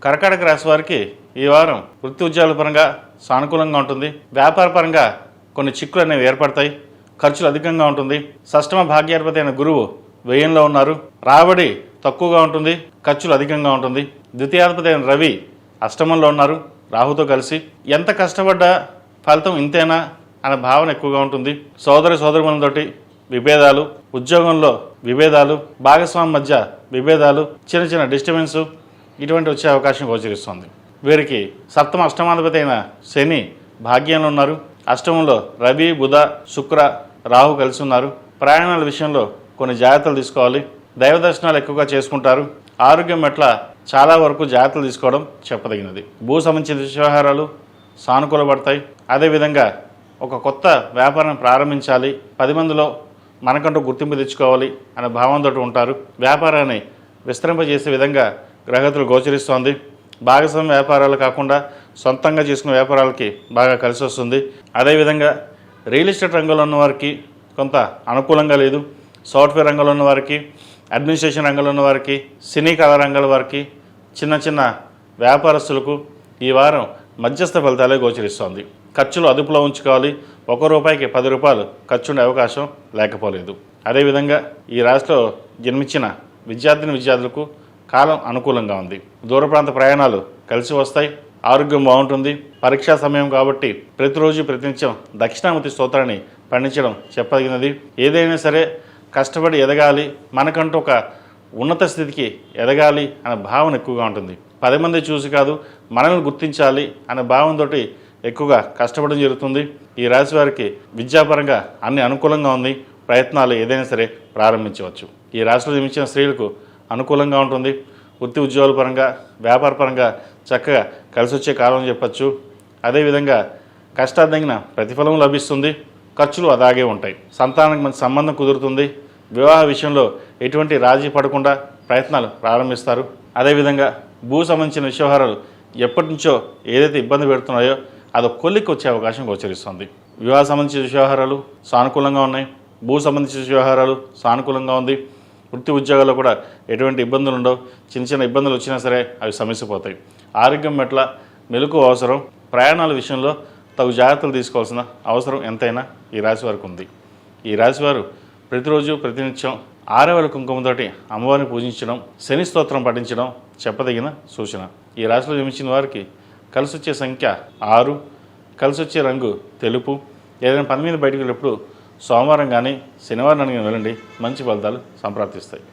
కర్కాటక రాశి వారికి ఈ వారం వృత్తి ఉద్యోగాల పరంగా సానుకూలంగా ఉంటుంది. వ్యాపార పరంగా కొన్ని చిక్కులు అనేవి ఏర్పడతాయి. ఖర్చులు అధికంగా ఉంటుంది. షష్టమ భాగ్యాధిపతి అయిన గురువు వ్యయంలో ఉన్నారు. రాబడి తక్కువగా ఉంటుంది, ఖర్చులు అధికంగా ఉంటుంది. ద్వితీయాధిపతి అయిన రవి అష్టమంలో ఉన్నారు రాహుతో కలిసి. ఎంత కష్టపడ్డా ఫలితం ఇంతేనా అనే భావన ఎక్కువగా ఉంటుంది. సోదరులతోటి విభేదాలు, ఉద్యోగంలో విభేదాలు, భాగస్వామి మధ్య విభేదాలు, చిన్న చిన్న డిస్టర్బెన్స్ ఇటువంటి వచ్చే అవకాశం గోచరిస్తుంది. వీరికి సప్తమ అష్టమాధిపతి అయిన శని భాగ్యంలో ఉన్నారు. అష్టమంలో రవి, బుధ, శుక్ర, రాహు కలిసి ఉన్నారు. ప్రయాణాల విషయంలో కొన్ని జాగ్రత్తలు తీసుకోవాలి. దైవ దర్శనాలు ఎక్కువగా చేసుకుంటారు. ఆరోగ్యం పట్ల చాలా వరకు జాగ్రత్తలు తీసుకోవడం చెప్పదగినది. భూ సంబంధించిన వ్యవహారాలు సానుకూలపడతాయి. అదేవిధంగా ఒక కొత్త వ్యాపారం ప్రారంభించాలి, 10 మందిలో మనకంటూ గుర్తింపు తెచ్చుకోవాలి అనే భావంతో ఉంటారు. వ్యాపారాన్ని విస్తరింపజేసే విధంగా గ్రహగతులు గోచరిస్తోంది. భాగస్వామ్య వ్యాపారాలు కాకుండా సొంతంగా చేసుకునే వ్యాపారాలకి బాగా కలిసి వస్తుంది. అదేవిధంగా రియల్ ఎస్టేట్ రంగంలో ఉన్న వారికి కొంత అనుకూలంగా లేదు. సాఫ్ట్వేర్ రంగంలో ఉన్న వారికి, అడ్మినిస్ట్రేషన్ రంగంలో ఉన్న వారికి, సినీ కళా రంగాల వారికి, చిన్న చిన్న వ్యాపారస్తులకు ఈ వారం మధ్యస్థ ఫలితాలే గోచరిస్తోంది. ఖర్చులు అదుపులో ఉంచుకోవాలి. 1 రూపాయికి 10 రూపాయలు ఖర్చు ఉండే అవకాశం లేకపోలేదు. అదేవిధంగా ఈ రాశిలో జన్మించిన విద్యార్థులకు కాలం అనుకూలంగా ఉంది. దూర ప్రాంత ప్రయాణాలు కలిసి వస్తాయి. ఆరోగ్యం బాగుంటుంది. పరీక్షా సమయం కాబట్టి ప్రతిరోజు ప్రతినిత్యం దక్షిణామూర్తి స్తోత్రాన్ని పండించడం చెప్పదగినది. ఏదైనా సరే కష్టపడి ఎదగాలి, మనకంటూ ఒక ఉన్నత స్థితికి ఎదగాలి అనే భావన ఎక్కువగా ఉంటుంది. 10 మంది చూసి కాదు, మనల్ని గుర్తించాలి అనే భావంతో ఎక్కువగా కష్టపడడం జరుగుతుంది. ఈ రాశి వారికి విద్యాపరంగా అన్ని అనుకూలంగా ఉంది. ప్రయత్నాలు ఏదైనా సరే ప్రారంభించవచ్చు. ఈ రాశిలో జన్మించిన స్త్రీలకు అనుకూలంగా ఉంటుంది. వృత్తి ఉద్యోగాల పరంగా, వ్యాపార పరంగా చక్కగా కలిసి వచ్చే కాలం చెప్పచ్చు. అదేవిధంగా కష్టార్థంగిన ప్రతిఫలం లభిస్తుంది. ఖర్చులు అలాగే ఉంటాయి. సంతానానికి మంచి సంబంధం కుదురుతుంది. వివాహ విషయంలో ఎటువంటి రాజీ పడకుండా ప్రయత్నాలు ప్రారంభిస్తారు. అదేవిధంగా భూ సంబంధించిన వ్యవహారాలు ఎప్పటి నుంచో ఏదైతే ఇబ్బంది పెడుతున్నాయో అది కొలిక్కి వచ్చే అవకాశం గోచరిస్తుంది. వివాహ సంబంధించిన వ్యవహారాలు సానుకూలంగా ఉన్నాయి. భూ సంబంధించిన వ్యవహారాలు సానుకూలంగా ఉంది. వృత్తి ఉద్యోగాల్లో కూడా ఎటువంటి ఇబ్బందులు ఉండవు. చిన్న చిన్న ఇబ్బందులు వచ్చినా సరే అవి సమస్యపోతాయి. ఆరోగ్యం పట్ల మెలకువ అవసరం. ప్రయాణాల విషయంలో తగు జాగ్రత్తలు తీసుకోవాల్సిన అవసరం ఎంతైనా ఈ రాశి వారికి ఉంది. ఈ రాశి వారు ప్రతిరోజు ప్రతినిత్యం 6 కుంకుమతోటి అమ్మవారిని పూజించడం, శని స్తోత్రం పఠించడం చెప్పదగిన సూచన. ఈ రాశిలో జన్మించిన వారికి కలిసి వచ్చే సంఖ్య 6, కలిసి వచ్చే రంగు తెలుపు. ఏదైనా పని మీద బయటకు వెళ్ళినప్పుడు సోమవారం కానీ శనివారం కానీ వెళ్ళండి, మంచి ఫలితాలు సంప్రాప్తిస్తాయి.